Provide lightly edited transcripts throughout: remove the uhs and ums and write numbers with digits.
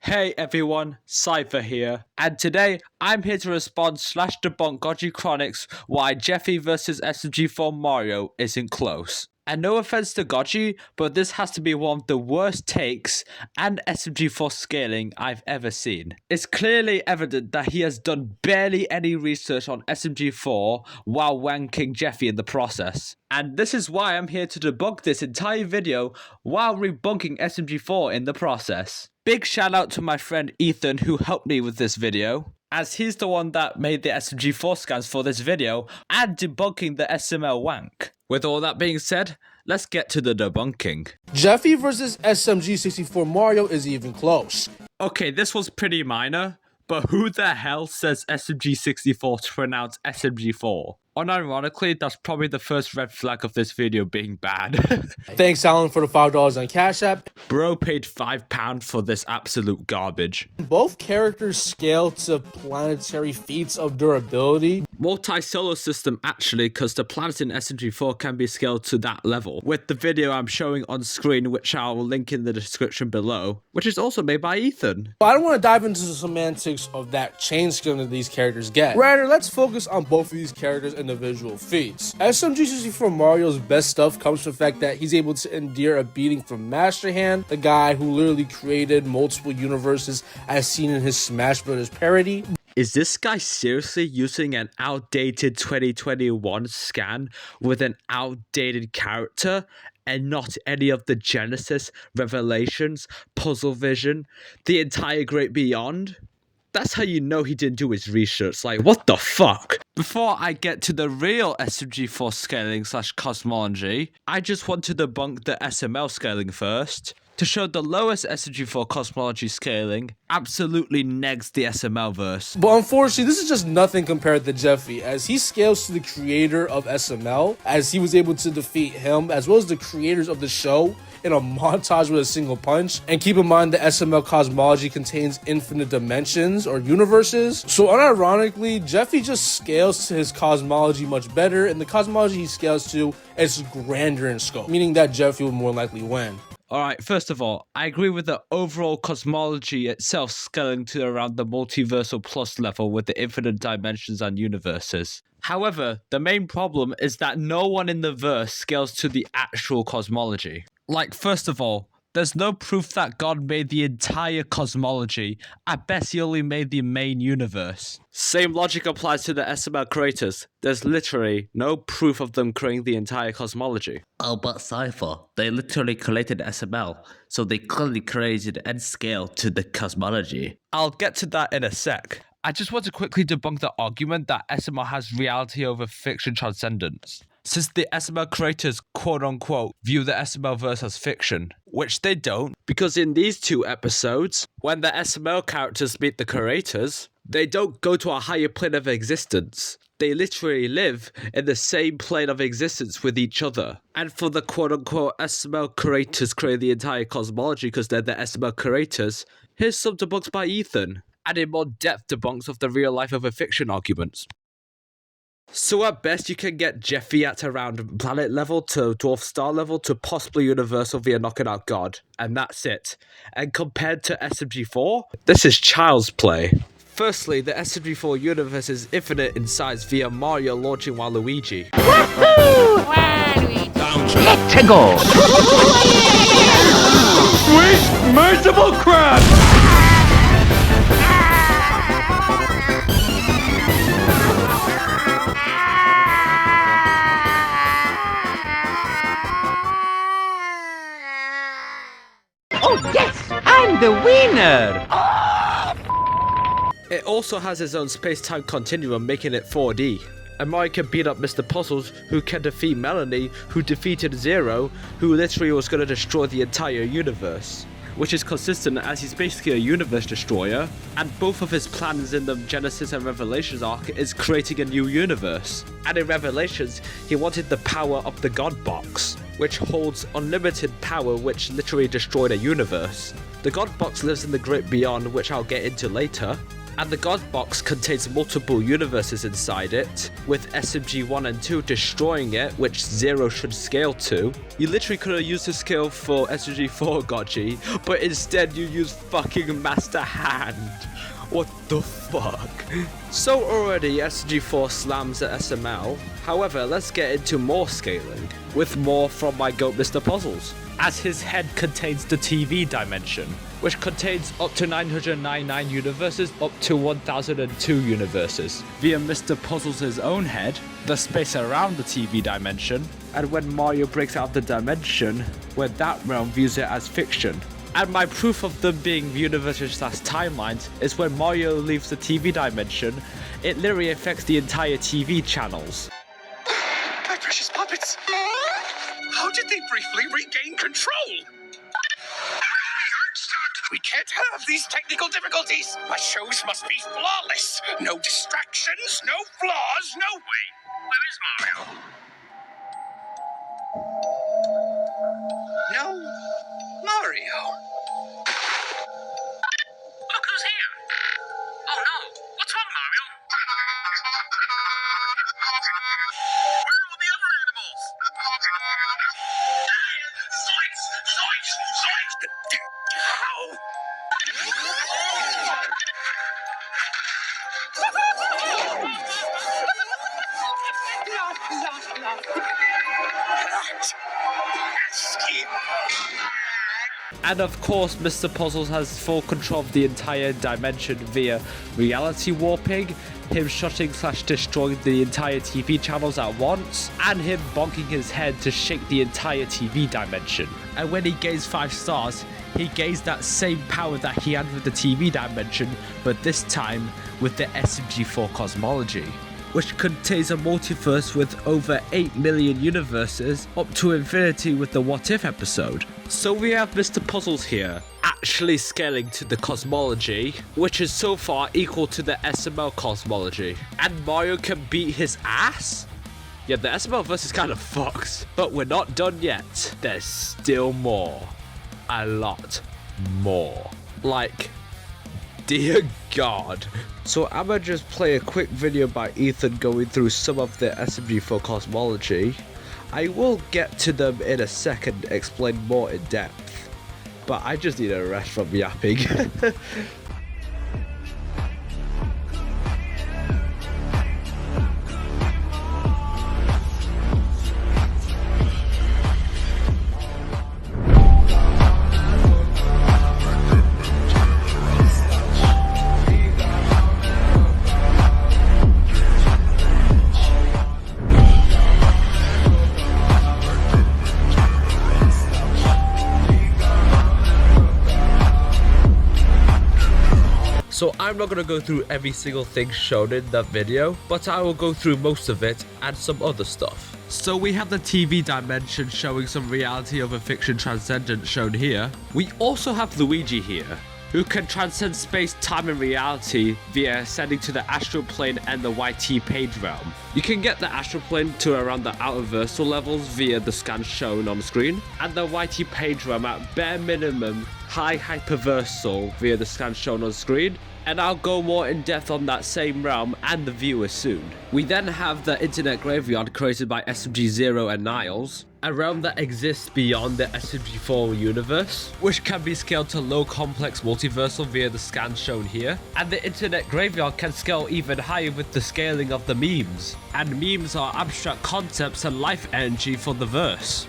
Hey everyone, Cypher here, and today I'm here to respond / debunk Goji Chronic's why Jeffy vs SMG4 Mario isn't close. And no offense to Goji, but this has to be one of the worst takes and SMG4 scaling I've ever seen. It's clearly evident that he has done barely any research on SMG4 while wanking Jeffy in the process. And this is why I'm here to debunk this entire video while rebunking SMG4 in the process. Big shout out to my friend Ethan who helped me with this video, as he's the one that made the SMG4 scans for this video and debunking the SML wank. With all that being said, let's get to the debunking. Jeffy versus SMG4 Mario is even close. Okay, this was pretty minor, but who the hell says SMG64 to pronounce SMG4? Unironically, that's probably the first red flag of this video being bad. Thanks, Alan, for the $5 on Cash App. Bro paid £5 for this absolute garbage. Both characters scale to planetary feats of durability. Multi-solar system actually, because the planets in SMG4 can be scaled to that level, with the video I'm showing on screen, which I'll link in the description below, which is also made by Ethan. But I don't want to dive into the semantics of that chain scaling that these characters get. Rather, let's focus on both of these characters' individual feats. SMG4 Mario's best stuff comes from the fact that he's able to endure a beating from Master Hand, the guy who literally created multiple universes as seen in his Smash Bros. Parody. Is this guy seriously using an outdated 2021 scan with an outdated character and not any of the Genesis, Revelations, Puzzle Vision, the entire Great Beyond? That's how you know he didn't do his research. Like, what the fuck? Before I get to the real SMG4 scaling / Cosmology, I just want to debunk the SML scaling first. To show the lowest SMG4 Cosmology scaling absolutely negs the SML verse. But unfortunately, this is just nothing compared to Jeffy, as he scales to the creator of SML, as he was able to defeat him, as well as the creators of the show, in a montage with a single punch. And keep in mind that SML Cosmology contains infinite dimensions or universes. So unironically, Jeffy just scales to his cosmology much better, and the cosmology he scales to is grander in scope, meaning that Jeffy will more likely win. Alright, first of all, I agree with the overall cosmology itself scaling to around the multiversal plus level with the infinite dimensions and universes. However, the main problem is that no one in the verse scales to the actual cosmology. Like, first of all, there's no proof that God made the entire cosmology. At best, he only made the main universe. Same logic applies to the SML creators. There's literally no proof of them creating the entire cosmology. Oh, but Cypher, they literally created SML, so they clearly created and scaled to the cosmology. I'll get to that in a sec. I just want to quickly debunk the argument that SML has reality over fiction transcendence. Since the SML creators quote-unquote view the SML verse as fiction, which they don't, because in these two episodes, when the SML characters meet the creators, they don't go to a higher plane of existence. They literally live in the same plane of existence with each other. And for the quote-unquote SML creators create the entire cosmology because they're the SML creators, here's some debunks by Ethan, adding more depth debunks of the real life over fiction arguments. So at best you can get Jeffy at around planet level to dwarf star level to possibly universal via knocking out God, and that's it. And compared to SMG4, this is child's play. Firstly, the SMG4 universe is infinite in size via Mario launching Waluigi. Woohoo! Waluigi! Let's go! Sweet merciful crab! Oh yes! I'm the winner! It also has its own space-time continuum, making it 4D. And Mario can beat up Mr. Puzzles, who can defeat Melanie, who defeated Zero, who literally was going to destroy the entire universe. Which is consistent as he's basically a universe destroyer, and both of his plans in the Genesis and Revelations arc is creating a new universe. And in Revelations, he wanted the power of the God Box, which holds unlimited power, which literally destroyed a universe. The God Box lives in the Great Beyond, which I'll get into later. And the God Box contains multiple universes inside it, with SMG1 and 2 destroying it, which 0 should scale to. You literally could have used the scale for SMG4 Goji, but instead you use fucking Master Hand. What the fuck? So already SMG4 slams at SML, however let's get into more scaling, with more from my goat Mr. Puzzles. As his head contains the TV dimension, which contains up to 999 universes up to 1002 universes, via Mr. Puzzles' own head, the space around the TV dimension, and when Mario breaks out of the dimension, where that realm views it as fiction. And my proof of them being universes as timelines is when Mario leaves the TV dimension, it literally affects the entire TV channels. My precious puppets! How did they briefly regain control? We can't have these technical difficulties. My shows must be flawless. No distractions, no flaws, no way. Where is Mario? No Mario. Look who's here. Oh no, what's wrong, Mario? Where are all the other animals? Zoinks! Zoinks! Zoinks! How? And of course, Mr. Puzzles has full control of the entire dimension via reality warping, him shutting/destroying the entire TV channels at once, and him bonking his head to shake the entire TV dimension. And when he gains 5 stars, he gains that same power that he had with the TV dimension, but this time with the SMG4 Cosmology, which contains a multiverse with over 8 million universes up to infinity with the What If episode. So we have Mr. Puzzles here, actually scaling to the Cosmology, which is so far equal to the SML Cosmology. And Mario can beat his ass? Yeah, the SML verse is kind of fucked. But we're not done yet. There's still more. A lot more. Like, dear God. So I'ma just play a quick video by Ethan going through some of the SMG4 Cosmology. I will get to them in a second, explain more in depth, but I just need a rest from yapping. So I'm not going to go through every single thing shown in that video, but I will go through most of it and some other stuff. So we have the TV dimension showing some reality over fiction transcendence shown here. We also have Luigi here, who can transcend space, time and reality via ascending to the astral plane and the YT page realm. You can get the astral plane to around the outer versal levels via the scan shown on screen, and the YT page realm at bare minimum high hyperversal via the scan shown on screen, and I'll go more in depth on that same realm and the viewer soon. We then have the internet graveyard created by SMG0 and Niles, a realm that exists beyond the SMG4 universe, which can be scaled to low complex multiversal via the scans shown here, and the internet graveyard can scale even higher with the scaling of the memes, and memes are abstract concepts and life energy for the verse.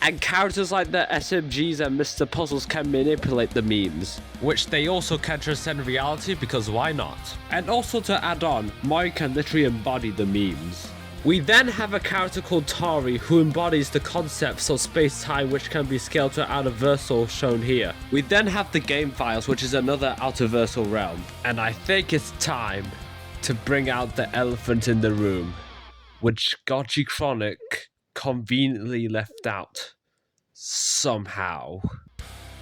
And characters like the SMGs and Mr. Puzzles can manipulate the memes, which they also can transcend reality because why not? And also to add on, Mario can literally embody the memes. We then have a character called Tari who embodies the concepts of space-time which can be scaled to outerversal shown here. We then have the game files, which is another outerversal realm. And I think it's time to bring out the elephant in the room, which Goji Chronic conveniently left out somehow.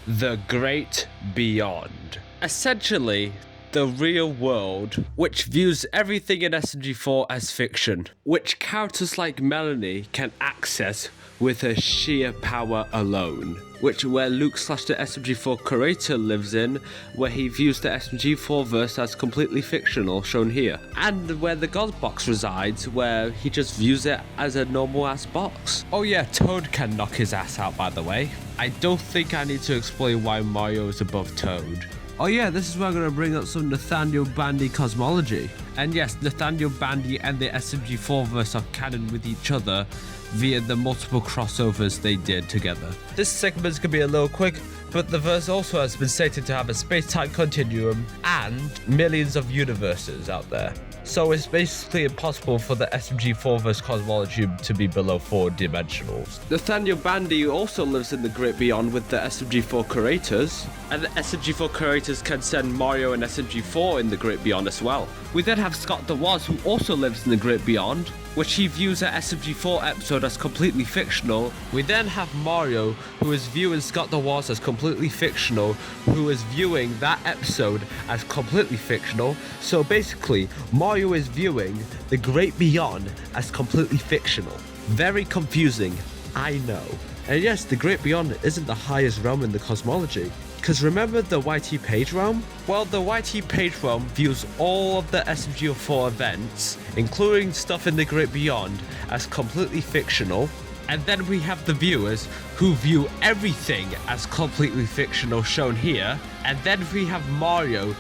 The Great Beyond. Essentially, the real world, which views everything in SMG4 as fiction, which characters like Melanie can access with her sheer power alone. where Luke / the SMG4 creator lives in, where he views the SMG4 verse as completely fictional, shown here. And where the God box resides, where he just views it as a normal ass box. Oh yeah, Toad can knock his ass out, by the way. I don't think I need to explain why Mario is above Toad. Oh yeah, this is where I'm going to bring up some Nathaniel Bandy cosmology. And yes, Nathaniel Bandy and the SMG4 verse are canon with each other via the multiple crossovers they did together. This segment's going to be a little quick, but the verse also has been stated to have a space-time continuum and millions of universes out there. So it's basically impossible for the SMG4 verse cosmology to be below 4 dimensionals. Nathaniel Bandy also lives in the great beyond with the SMG4 creators, and the SMG4 creators can send Mario and SMG4 in the great beyond as well. We then have Scott the Woz, who also lives in the great beyond, which he views an SMG4 episode as completely fictional. We then have Mario, who is viewing Scott the Woz as completely fictional, who is viewing that episode as completely fictional. So basically, Mario is viewing the great beyond as completely fictional. Very confusing, I know. And yes, the great beyond isn't the highest realm in the cosmology. Because remember the YT page realm? Well, the YT page realm views all of the SMG4 events, including stuff in the great beyond, as completely fictional. And then we have the viewers who view everything as completely fictional, shown here. And then we have Mario,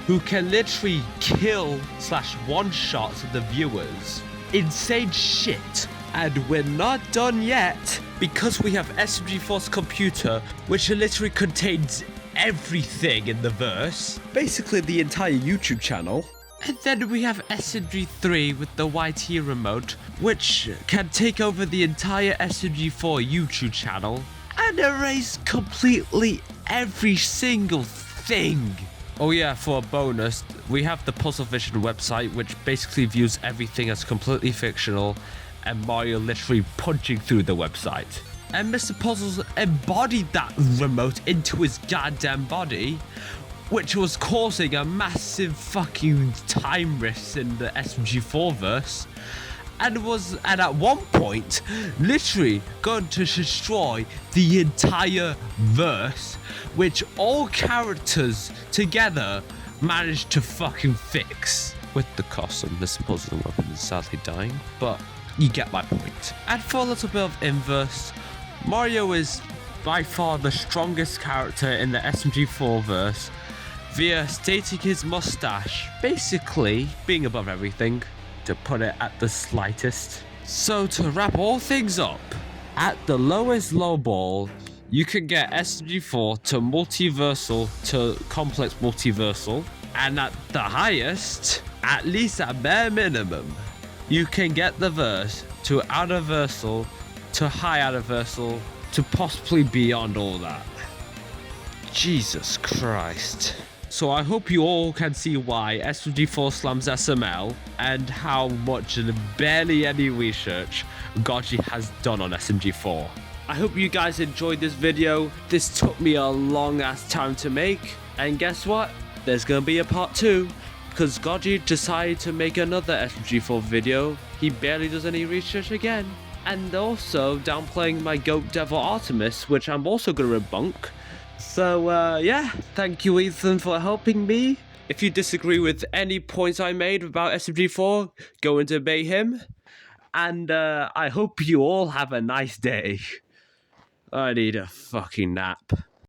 who can literally kill / one-shot the viewers. Insane shit. And we're not done yet, because we have SMG4's computer, which literally contains everything in the verse, basically the entire YouTube channel. And then we have SMG3 with the YT remote, which can take over the entire SMG4 YouTube channel and erase completely every single thing. Oh yeah, for a bonus, we have the Puzzle Vision website, which basically views everything as completely fictional, and Mario literally punching through the website. And Mr. Puzzles embodied that remote into his goddamn body, which was causing a massive fucking time rift in the SMG4 verse, and at one point literally going to destroy the entire verse, which all characters together managed to fucking fix, with the cost of Mr. Puzzle weapon sadly dying, but you get my point. And for a little bit of inverse, Mario is by far the strongest character in the SMG4 verse via stating his mustache basically being above everything, to put it at the slightest. So to wrap all things up, at the lowest low ball, you can get SMG4 to multiversal to complex multiversal, and at the highest, at least at bare minimum, you can get the verse to outerversal, to high outerversal, to possibly beyond all that. Jesus Christ. So I hope you all can see why SMG4 slams SML and how much and barely any research Goji has done on SMG4. I hope you guys enjoyed this video. This took me a long ass time to make, and guess what? There's gonna be a part 2. Because Goji decided to make another SMG4 video. He barely does any research again. And also downplaying my GOAT Devil Artemis, which I'm also going to rebunk. So yeah, thank you Ethan for helping me. If you disagree with any points I made about SMG4, go and debate him. And I hope you all have a nice day. I need a fucking nap.